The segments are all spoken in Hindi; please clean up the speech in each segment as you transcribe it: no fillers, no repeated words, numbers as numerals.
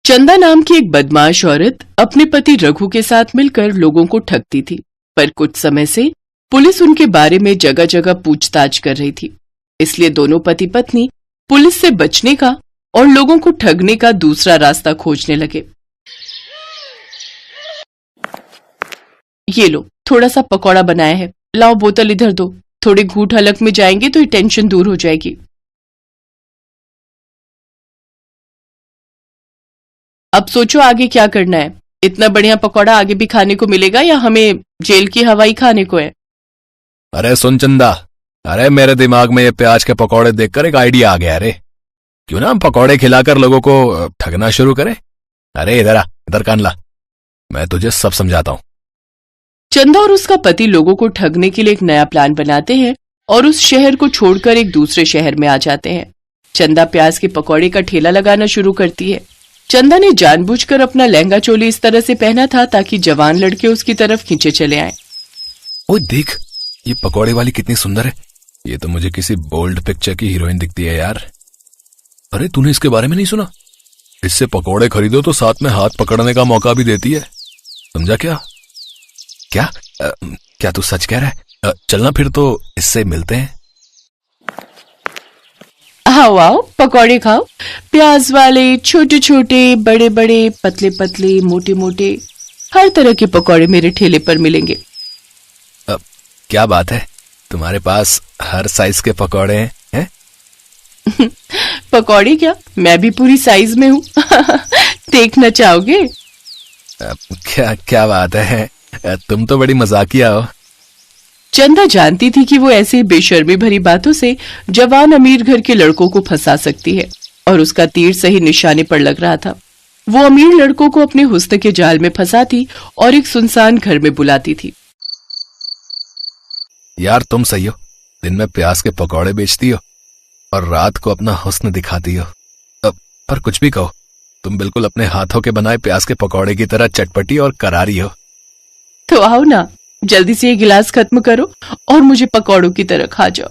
चंदा नाम की एक बदमाश औरत अपने पति रघु के साथ मिलकर लोगों को ठगती थी, पर कुछ समय से पुलिस उनके बारे में जगह जगह पूछताछ कर रही थी। इसलिए दोनों पति पत्नी पुलिस से बचने का और लोगों को ठगने का दूसरा रास्ता खोजने लगे। ये लो, थोड़ा सा पकौड़ा बनाया है, लाओ बोतल इधर दो, थोड़े घूंट हलक में जाएंगे तो ये टेंशन दूर हो जाएगी। अब सोचो आगे क्या करना है। इतना बढ़िया पकौड़ा आगे भी खाने को मिलेगा या हमें जेल की हवाई खाने को है? अरे सुन चंदा, अरे मेरे दिमाग में ये प्याज के पकौड़े देखकर एक आइडिया आ गया। अरे क्यों ना हम पकौड़े खिलाकर लोगों को ठगना शुरू करें। अरे इधर आ, इधर कान ला, मैं तुझे सब समझाता हूँ। चंदा और उसका पति लोगों को ठगने के लिए एक नया प्लान बनाते हैं और उस शहर को छोड़कर एक दूसरे शहर में आ जाते हैं। चंदा प्याज के पकौड़े का ठेला लगाना शुरू करती है। चंदा ने जानबूझकर अपना लहंगा चोली इस तरह से पहना था ताकि जवान लड़के उसकी तरफ खींचे चले आएं। ओए देख, ये पकौड़े वाली कितनी सुंदर है। ये तो मुझे किसी बोल्ड पिक्चर की हीरोइन दिखती है यार। अरे तूने इसके बारे में नहीं सुना? इससे पकौड़े खरीदो तो साथ में हाथ पकड़ने का मौका भी देती है, समझा क्या? क्या क्या तू सच कह रहा है? चलना फिर तो इससे मिलते हैं। आओ आओ, पकौड़े खाओ। प्याज वाले, छोटे छोटे, बड़े बड़े, पतले पतले, मोटे मोटे, हर तरह के पकौड़े मेरे ठेले पर मिलेंगे। क्या बात है, तुम्हारे पास हर साइज के पकौड़े हैं? पकौड़े क्या, मैं भी पूरी साइज में हूँ। देखना चाहोगे? क्या क्या बात है, तुम तो बड़ी मजाकिया हो। चंदा जानती थी कि वो ऐसे बेशर्मी भरी बातों से जवान अमीर घर के लड़कों को फंसा सकती है और उसका तीर सही निशाने पर लग रहा था। वो अमीर लड़कों को अपने हुस्न के जाल में फंसाती और एक सुनसान घर में बुलाती थी। यार तुम सही हो, दिन में प्याज के पकौड़े बेचती हो और रात को अपना हुस्न दिखाती हो। पर कुछ भी कहो, तुम बिल्कुल अपने हाथों के बनाए प्याज के पकौड़े की तरह चटपटी और करारी हो। तो आओ ना, जल्दी से ये गिलास खत्म करो और मुझे पकौड़ों की तरह खा जाओ।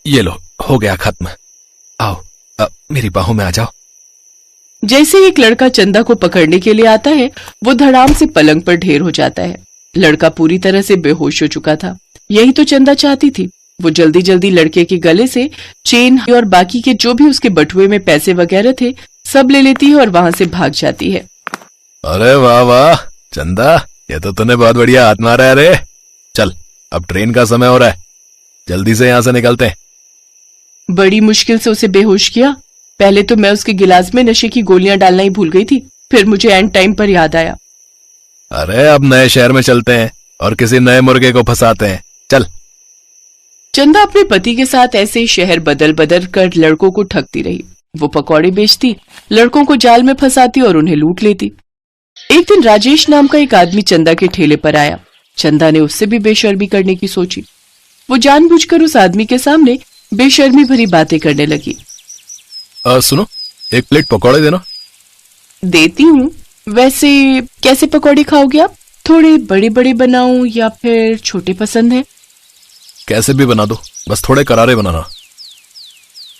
ये लो, हो गया खत्म। आओ, मेरी बाहों में आ जाओ। जैसे एक लड़का चंदा को पकड़ने के लिए आता है, वो धड़ाम से पलंग पर ढेर हो जाता है। लड़का पूरी तरह से बेहोश हो चुका था। यही तो चंदा चाहती थी। वो जल्दी जल्दी लड़के के गले से चेन और बाकी के जो भी उसके बटुए में पैसे वगैरह थे सब ले लेती है और वहां से भाग जाती है। अरे वाह वाह चंदा, ये तो तूने बहुत बढ़िया हाथ मारा है। अरे चल, अब ट्रेन का समय हो रहा है, जल्दी से यहाँ से निकलते हैं। बड़ी मुश्किल से उसे बेहोश किया। पहले तो मैं उसके गिलास में नशे की गोलियां डालना ही भूल गई थी, फिर मुझे एंड टाइम पर याद आया। अरे अब नए शहर में चलते हैं और किसी नए मुर्गे को फंसाते हैं, चल। चंदा अपने पति के साथ ऐसे शहर बदल बदल कर लड़कों को ठगती रही। वो पकौड़े बेचती, लड़कों को जाल में फंसाती और उन्हें लूट लेती। एक दिन राजेश नाम का एक आदमी चंदा के ठेले पर आया। चंदा ने उससे भी बेशर्मी करने की सोची। वो जानबूझकर उस आदमी के सामने बेशर्मी भरी बातें करने लगी। सुनो, एक प्लेट पकौड़े देना। देती हूँ। वैसे कैसे पकौड़े खाओगे आप? थोड़े बड़े बड़े बनाऊं या फिर छोटे पसंद है? कैसे भी बना दो, बस थोड़े करारे बनाना।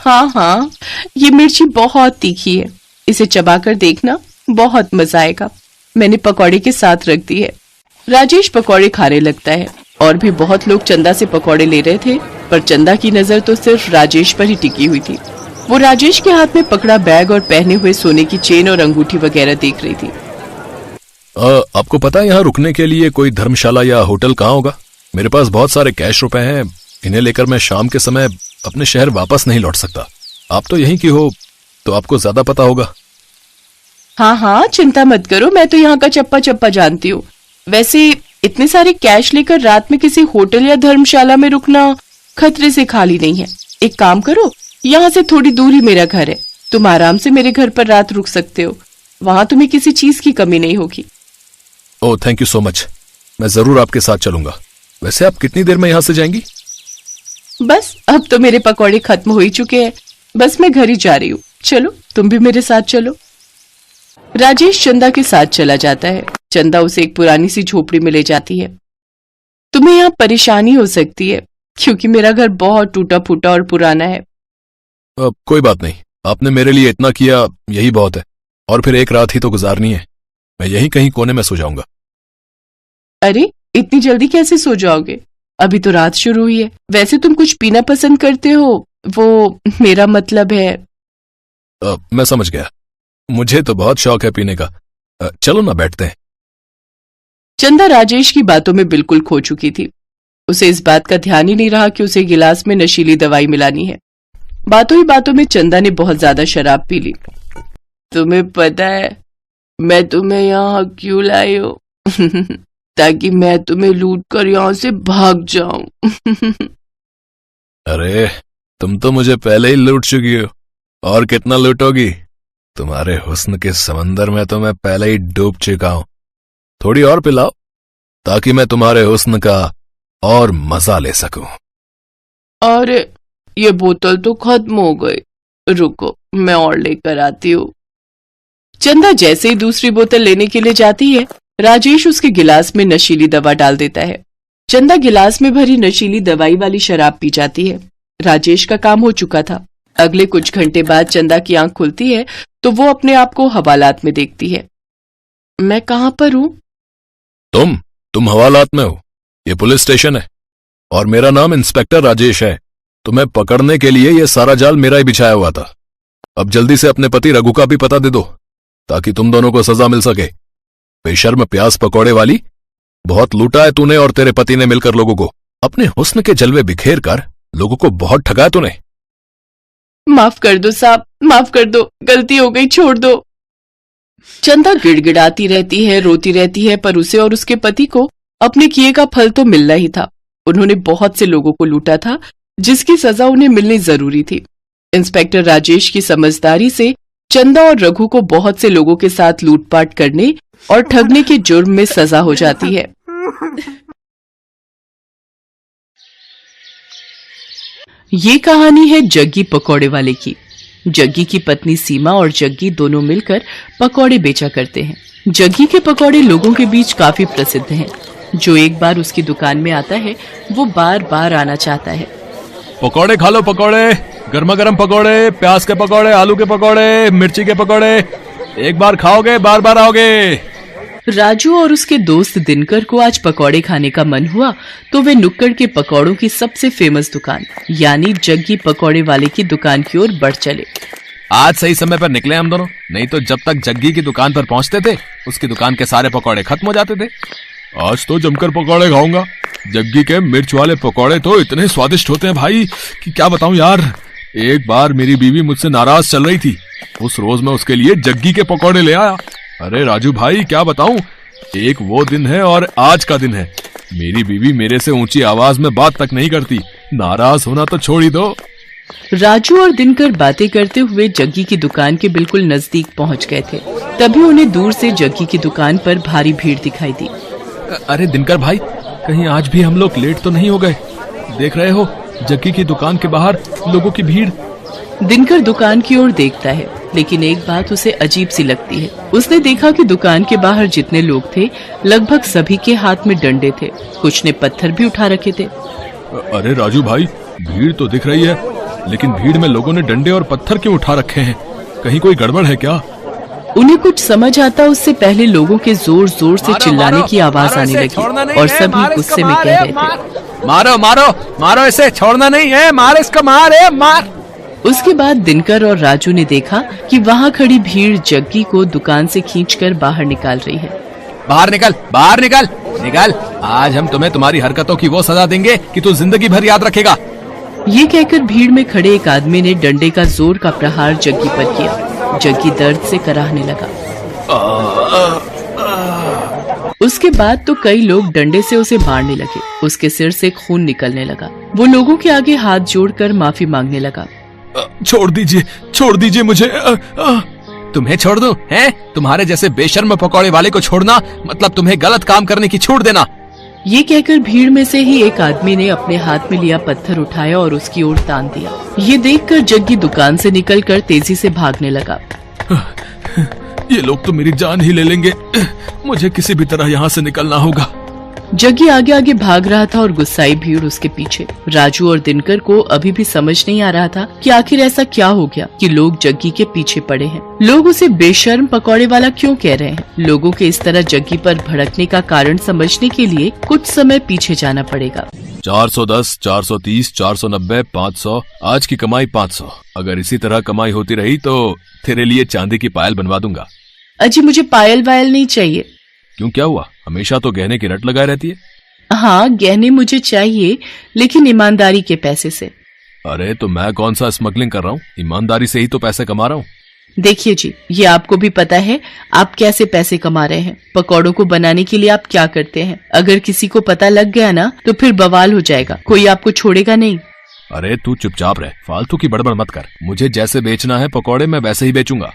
हाँ हाँ, ये मिर्ची बहुत तीखी है, इसे चबाकर देखना, बहुत मजा आएगा। मैंने पकौड़े के साथ रख दी है। राजेश पकौड़े खाने लगता है और भी बहुत लोग चंदा से पकौड़े ले रहे थे, पर चंदा की नजर तो सिर्फ राजेश पर ही टिकी हुई थी। वो राजेश के हाथ में पकड़ा बैग और पहने हुए सोने की चेन और अंगूठी वगैरह देख रही थी। आपको पता है यहाँ रुकने के लिए कोई धर्मशाला या होटल कहाँ होगा? मेरे पास बहुत सारे कैश रुपए हैं, इन्हें लेकर मैं शाम के समय अपने शहर वापस नहीं लौट सकता। आप तो यहीं की हो तो आपको ज्यादा पता होगा। हाँ हाँ, चिंता मत करो, मैं तो यहाँ का चप्पा चप्पा जानती हूँ। वैसे इतने सारे कैश लेकर रात में किसी होटल या धर्मशाला में रुकना खतरे से खाली नहीं है। एक काम करो, यहाँ से थोड़ी दूर ही मेरा घर है, तुम आराम से मेरे घर पर रात रुक सकते हो। वहां तुम्हें किसी चीज की कमी नहीं होगी। Oh thank you so much, मैं जरूर आपके साथ चलूंगा। वैसे आप कितनी देर में यहाँ से जाएंगी? बस अब तो मेरे पकौड़े खत्म हो ही चुके हैं, बस मैं घर ही जा रही हूँ। चलो तुम भी मेरे साथ चलो। राजेश चंदा के साथ चला जाता है। चंदा उसे एक पुरानी सी झोपड़ी में ले जाती है। तुम्हें यहाँ परेशानी हो सकती है क्योंकि मेरा घर बहुत टूटा फूटा और पुराना है। कोई बात नहीं, आपने मेरे लिए इतना किया, यही बहुत है। और फिर एक रात ही तो गुजारनी है, मैं यहीं कहीं कोने में सो जाऊंगा। अरे इतनी जल्दी कैसे सो जाओगे? अभी तो रात शुरू हुई है। वैसे तुम कुछ पीना पसंद करते हो? वो मेरा मतलब है। मैं समझ गया, मुझे तो बहुत शौक है पीने का। चलो ना बैठते हैं। चंदा राजेश की बातों में बिल्कुल खो चुकी थी। उसे इस बात का ध्यान ही नहीं रहा कि उसे गिलास में नशीली दवाई मिलानी है। बातों ही बातों में चंदा ने बहुत ज्यादा शराब पी ली। तुम्हें पता है मैं तुम्हें यहाँ क्यों लाई हूँ? ताकि मैं तुम्हें लूट कर यहाँ से भाग जाऊं। अरे तुम तो मुझे पहले ही लूट चुकी हो, और कितना लूटोगी? तुम्हारे हुस्न के समंदर में तो मैं पहले ही डूब चुका हूं। थोड़ी और पिलाओ ताकि मैं तुम्हारे हुस्न का और मजा ले सकूं। अरे ये बोतल तो खत्म हो गई, रुको मैं और लेकर आती हूँ। चंदा जैसे ही दूसरी बोतल लेने के लिए जाती है, राजेश उसके गिलास में नशीली दवा डाल देता है। चंदा गिलास में भरी नशीली दवाई वाली शराब पी जाती है। राजेश का काम हो चुका था। अगले कुछ घंटे बाद चंदा की आंख खुलती है तो वो अपने आप को हवालात में देखती है। मैं कहां पर हूं? तुम हवालात में हो। ये पुलिस स्टेशन है और मेरा नाम इंस्पेक्टर राजेश है। तुम्हें पकड़ने के लिए ये सारा जाल मेरा ही बिछाया हुआ था। अब जल्दी से अपने पति रघु का भी पता दे दो ताकि तुम दोनों को सजा मिल सके। बेशर्म प्याज पकौड़े वाली, बहुत लूटा है तूने और तेरे पति ने मिलकर लोगों को। अपने हुस्न के जलवे बिखेर कर लोगों को बहुत ठगाया तूने। माफ कर दो साहब, माफ कर दो, गलती हो गई, छोड़ दो। चंदा गिड़गिड़ाती रहती है, रोती रहती है, पर उसे और उसके पति को अपने किए का फल तो मिलना ही था। उन्होंने बहुत से लोगों को लूटा था जिसकी सजा उन्हें मिलनी जरूरी थी। इंस्पेक्टर राजेश की समझदारी से चंदा और रघु को बहुत से लोगों के साथ लूटपाट करने और ठगने के जुर्म में सजा हो जाती है। ये कहानी है जग्गी पकौड़े वाले की। जग्गी की पत्नी सीमा और जग्गी दोनों मिलकर पकौड़े बेचा करते हैं। जग्गी के पकौड़े लोगों के बीच काफी प्रसिद्ध हैं। जो एक बार उसकी दुकान में आता है वो बार बार आना चाहता है। पकौड़े खा लो, पकौड़े, गर्मा गर्म पकौड़े, प्याज के पकौड़े, आलू के पकौड़े, मिर्ची के पकौड़े। एक बार खाओगे बार बार आओगे। राजू और उसके दोस्त दिनकर को आज पकौड़े खाने का मन हुआ तो वे नुक्कड़ के पकौड़ों की सबसे फेमस दुकान यानी जग्गी पकौड़े वाले की दुकान की ओर बढ़ चले। आज सही समय पर निकले हम दोनों, नहीं तो जब तक जग्गी की दुकान पर पहुंचते थे उसकी दुकान के सारे पकौड़े खत्म हो जाते थे। आज तो जमकर पकौड़े खाऊंगा। जग्गी के मिर्च वाले पकौड़े तो इतने स्वादिष्ट होते हैं भाई कि क्या बताऊं यार। एक बार मेरी बीवी मुझसे नाराज चल रही थी, उस रोज मैं उसके लिए जग्गी के पकौड़े ले आया। अरे राजू भाई क्या बताऊं, एक वो दिन है और आज का दिन है। मेरी बीवी मेरे से ऊंची आवाज में बात तक नहीं करती। नाराज होना तो छोड़ ही दो। राजू और दिनकर बातें करते हुए जग्गी की दुकान के बिल्कुल नजदीक पहुंच गए थे। तभी उन्हें दूर से जग्गी की दुकान पर भारी भीड़ दिखाई दी। अरे दिनकर भाई, कहीं आज भी हम लोग लेट तो नहीं हो गए? देख रहे हो जग्गी की दुकान के बाहर लोगों की भीड़। दिनकर दुकान की ओर देखता है, लेकिन एक बात उसे अजीब सी लगती है। उसने देखा कि दुकान के बाहर जितने लोग थे लगभग सभी के हाथ में डंडे थे, कुछ ने पत्थर भी उठा रखे थे। अरे राजू भाई, भीड़ तो दिख रही है, लेकिन भीड़ में लोगों ने डंडे और पत्थर क्यों उठा रखे हैं? कहीं कोई गड़बड़ है क्या? उन्हें कुछ समझ आता उससे पहले लोगों के जोर जोर से चिल्लाने की आवाज आने लगी और सभी गुस्से में कह रहे थे, मारो मारो मारो इसे, छोड़ना नहीं है, मार इसको, मार। उसके बाद दिनकर और राजू ने देखा कि वहाँ खड़ी भीड़ जग्गी को दुकान से खींचकर बाहर निकाल रही है। बाहर निकल, बाहर निकल, निकल। आज हम तुम्हें तुम्हारी हरकतों की वो सजा देंगे कि तू जिंदगी भर याद रखेगा। ये कहकर भीड़ में खड़े एक आदमी ने डंडे का जोर का प्रहार जग्गी पर किया। जग्गी दर्द से कराहने लगा। उसके बाद तो कई लोग डंडे से उसे मारने लगे। उसके सिर से खून निकलने लगा। वो लोगों के आगे हाथ जोड़कर माफी मांगने लगा। छोड़ दीजिए मुझे। तुम्हें छोड़ दूं? हैं? तुम्हारे जैसे बेशर्म पकौड़े वाले को छोड़ना मतलब तुम्हें गलत काम करने की छूट देना। ये कहकर भीड़ में से ही एक आदमी ने अपने हाथ में लिया पत्थर उठाया और उसकी ओर तान दिया। ये देखकर जग्गी दुकान से निकलकर तेजी से भागने लगा। ये लोग तो मेरी जान ही ले लेंगे। मुझे किसी भी तरह यहाँ से निकलना होगा। जग्गी आगे आगे भाग रहा था और गुस्साई भीड़ उसके पीछे। राजू और दिनकर को अभी भी समझ नहीं आ रहा था कि आखिर ऐसा क्या हो गया कि लोग जग्गी के पीछे पड़े हैं। लोग उसे बेशर्म पकौड़े वाला क्यों कह रहे हैं? लोगों के इस तरह जग्गी पर भड़कने का कारण समझने के लिए कुछ समय पीछे जाना पड़ेगा। 410, 430, 490, 500, आज की कमाई 500। अगर इसी तरह कमाई होती रही तो तेरे लिए चांदी की पायल बनवा दूंगा। अजी मुझे पायल वायल नहीं चाहिए। क्यों, क्या हुआ? हमेशा तो गहने की रट लगाए रहती है। हाँ गहने मुझे चाहिए, लेकिन ईमानदारी के पैसे से। अरे तो मैं कौन सा स्मगलिंग कर रहा हूँ? ईमानदारी से ही तो पैसे कमा रहा हूँ। देखिए जी, ये आपको भी पता है आप कैसे पैसे कमा रहे हैं। पकौड़ों को बनाने के लिए आप क्या करते हैं? अगर किसी को पता लग गया ना तो फिर बवाल हो जाएगा, कोई आपको छोड़ेगा नहीं। अरे तू चुपचाप रह, फालतू की बड़बड़ मत कर। मुझे जैसे बेचना है पकौड़े मैं वैसे ही बेचूंगा।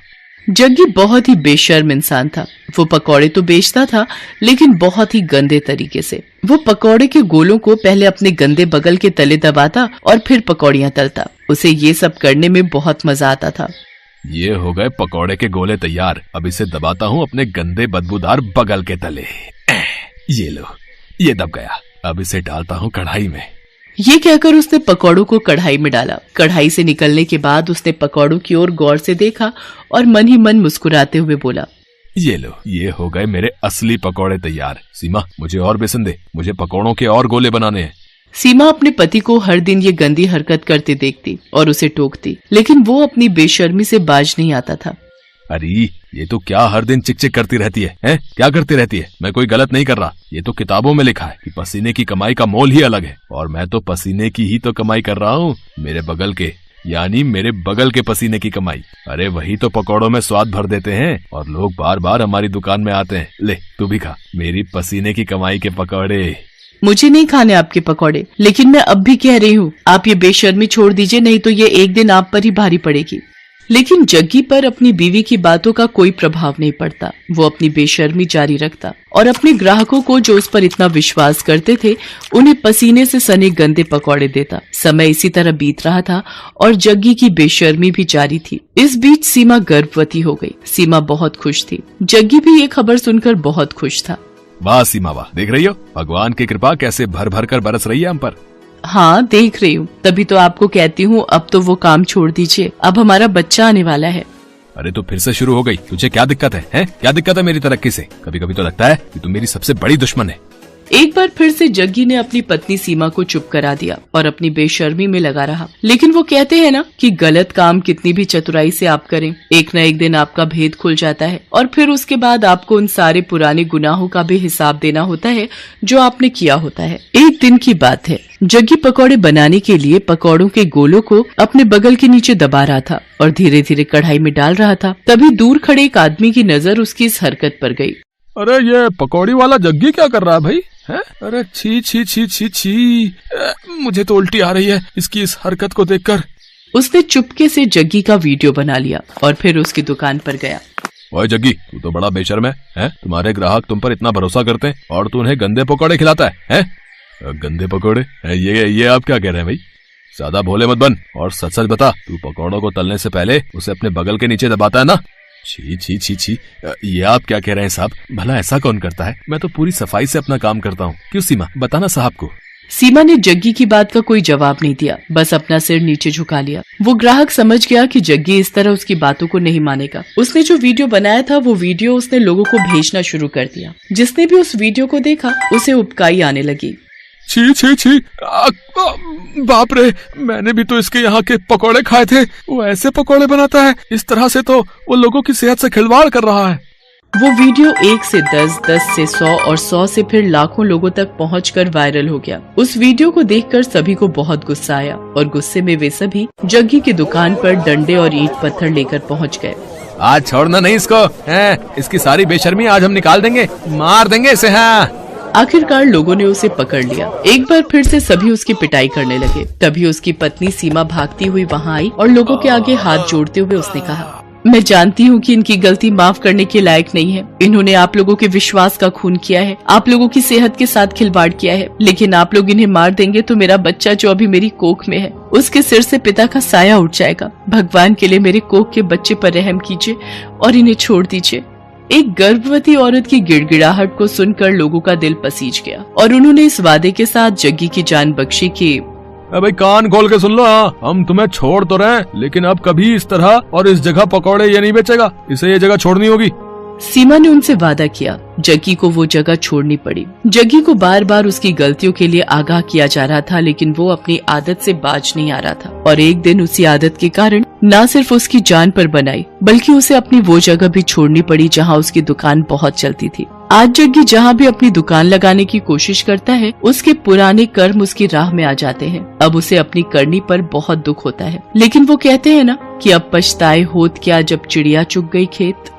जग्गी बहुत ही बेशर्म इंसान था। वो पकौड़े तो बेचता था, लेकिन बहुत ही गंदे तरीके से। वो पकौड़े के गोलों को पहले अपने गंदे बगल के तले दबाता और फिर पकौड़ियां तलता। उसे ये सब करने में बहुत मजा आता था। ये हो गए पकौड़े के गोले तैयार। अब इसे दबाता हूँ अपने गंदे बदबूदार बगल के तले। ये लो, ये दब गया। अब इसे डालता हूँ कढ़ाई में। ये कहकर उसने पकौड़ों को कढ़ाई में डाला। कढ़ाई से निकलने के बाद उसने पकौड़ों की ओर गौर से देखा और मन ही मन मुस्कुराते हुए बोला, ये लो, ये हो गए मेरे असली पकौड़े तैयार। सीमा, मुझे और बेसन दे, मुझे पकौड़ों के और गोले बनाने हैं। सीमा अपने पति को हर दिन ये गंदी हरकत करते देखती और उसे टोकती, लेकिन वो अपनी बेशर्मी से बाज नहीं आता था। अरे ये तो क्या हर दिन चिक चिक करती रहती है, हैं? क्या करती रहती है? मैं कोई गलत नहीं कर रहा। ये तो किताबों में लिखा है कि पसीने की कमाई का मोल ही अलग है, और मैं तो पसीने की ही तो कमाई कर रहा हूँ। मेरे बगल के, यानी मेरे बगल के पसीने की कमाई। अरे वही तो पकौड़ों में स्वाद भर देते हैं और लोग बार बार हमारी दुकान में आते हैं। ले तू भी खा मेरी पसीने की कमाई के पकौड़े। मुझे नहीं खाने आपके पकौड़े, लेकिन मैं अब भी कह रही हूँ आप ये बेशर्मी छोड़ दीजिए, नहीं तो ये एक दिन आप पर ही भारी पड़ेगी। लेकिन जग्गी पर अपनी बीवी की बातों का कोई प्रभाव नहीं पड़ता। वो अपनी बेशर्मी जारी रखता और अपने ग्राहकों को जो उस पर इतना विश्वास करते थे उन्हें पसीने से सने गंदे पकौड़े देता। समय इसी तरह बीत रहा था और जग्गी की बेशर्मी भी जारी थी। इस बीच सीमा गर्भवती हो गई। सीमा बहुत खुश थी। जग्गी भी ये खबर सुनकर बहुत खुश था। वाह सीमा वाह, देख रही हो भगवान की कृपा कैसे भर भर कर बरस रही है हम पर। हाँ देख रही हूँ, तभी तो आपको कहती हूँ अब तो वो काम छोड़ दीजिए, अब हमारा बच्चा आने वाला है। अरे तो फिर से शुरू हो गई। तुझे क्या दिक्कत है, हैं? क्या दिक्कत है मेरी तरक्की से? कभी कभी तो लगता है कि तू मेरी सबसे बड़ी दुश्मन है। एक बार फिर से जग्गी ने अपनी पत्नी सीमा को चुप करा दिया और अपनी बेशर्मी में लगा रहा। लेकिन वो कहते हैं ना कि गलत काम कितनी भी चतुराई से आप करें, एक न एक दिन आपका भेद खुल जाता है और फिर उसके बाद आपको उन सारे पुराने गुनाहों का भी हिसाब देना होता है जो आपने किया होता है। एक दिन की बात है, जग्गी पकौड़े बनाने के लिए पकौड़ों के गोलों को अपने बगल के नीचे दबा रहा था और धीरे धीरे कढ़ाई में डाल रहा था। तभी दूर खड़े एक आदमी की नजर उसकी इस हरकत पर गई। अरे ये पकौड़ी वाला जग्गी क्या कर रहा है भाई, है? अरे छी छी छी छी छी, मुझे तो उल्टी आ रही है इसकी इस हरकत को देखकर। उसने चुपके से जग्गी का वीडियो बना लिया और फिर उसकी दुकान पर गया। ओए जग्गी, तू तो बड़ा बेशर्म है? तुम्हारे ग्राहक तुम पर इतना भरोसा करते हैं और तू उन्हें गंदे पकौड़े खिलाता है? गंदे पकौड़े? ये आप क्या कह रहे हैं भाई? ज्यादा भोले मत बन और सच सच बता, तू पकौड़ों को तलने से पहले उसे अपने बगल के नीचे दबाता है ना? छी छी छी छी, ये आप क्या कह रहे हैं साहब? भला ऐसा कौन करता है? मैं तो पूरी सफाई से अपना काम करता हूँ। क्यों सीमा, बताना साहब को। सीमा ने जग्गी की बात का कोई जवाब नहीं दिया, बस अपना सिर नीचे झुका लिया। वो ग्राहक समझ गया कि जग्गी इस तरह उसकी बातों को नहीं मानेगा। उसने जो वीडियो बनाया था वो वीडियो उसने लोगों को भेजना शुरू कर दिया। जिसने भी उस वीडियो को देखा उसे उबकाई आने लगी। छी छी छी, बाप रे, मैंने भी तो इसके यहाँ के पकौड़े खाए थे। वो ऐसे पकौड़े बनाता है? इस तरह से तो वो लोगों की सेहत से खिलवाड़ कर रहा है। वो वीडियो 1 से 10, 10 से 100 और 100 से फिर लाखों लोगों तक पहुंचकर वायरल हो गया। उस वीडियो को देखकर सभी को बहुत गुस्सा आया और गुस्से में वे सभी जग्गी की दुकान पर डंडे और ईंट पत्थर लेकर पहुंच गए। आज छोड़ना नहीं इसको, इसकी सारी बेशर्मी आज हम निकाल देंगे, मार देंगे इसे। हाँ, आखिरकार लोगों ने उसे पकड़ लिया। एक बार फिर से सभी उसकी पिटाई करने लगे। तभी उसकी पत्नी सीमा भागती हुई वहां आई और लोगों के आगे हाथ जोड़ते हुए उसने कहा, मैं जानती हूँ कि इनकी गलती माफ करने के लायक नहीं है। इन्होंने आप लोगों के विश्वास का खून किया है, आप लोगों की सेहत के साथ खिलवाड़ किया है, लेकिन आप लोग इन्हें मार देंगे तो मेरा बच्चा जो अभी मेरी कोख में है उसके सिर से पिता का साया उठ जाएगा। भगवान के लिए मेरे कोख के बच्चे पर रहम कीजिए और इन्हें छोड़ दीजिए। एक गर्भवती औरत की गिड़गिड़ाहट को सुनकर लोगों का दिल पसीज गया और उन्होंने इस वादे के साथ जग्गी की जान बख्शी कि भाई कान खोल के सुन लो, हाँ हम तुम्हें छोड़ तो रहे हैं, लेकिन अब कभी इस तरह और इस जगह पकौड़े ये नहीं बेचेगा, इसे ये जगह छोड़नी होगी। सीमा ने उनसे वादा किया। जग्गी को वो जगह छोड़नी पड़ी। जग्गी को बार बार उसकी गलतियों के लिए आगाह किया जा रहा था, लेकिन वो अपनी आदत से बाज नहीं आ रहा था और एक दिन उसी आदत के कारण न सिर्फ उसकी जान पर बनाई बल्कि उसे अपनी वो जगह भी छोड़नी पड़ी जहाँ उसकी दुकान बहुत चलती थी। आज जग्गी जहाँ भी अपनी दुकान लगाने की कोशिश करता है, उसके पुराने कर्म उसकी राह में आ जाते हैं। अब उसे अपनी करनी पर बहुत दुख होता है, लेकिन वो कहते हैं ना कि अब पछताए होत क्या जब चिड़िया चुग गई खेत।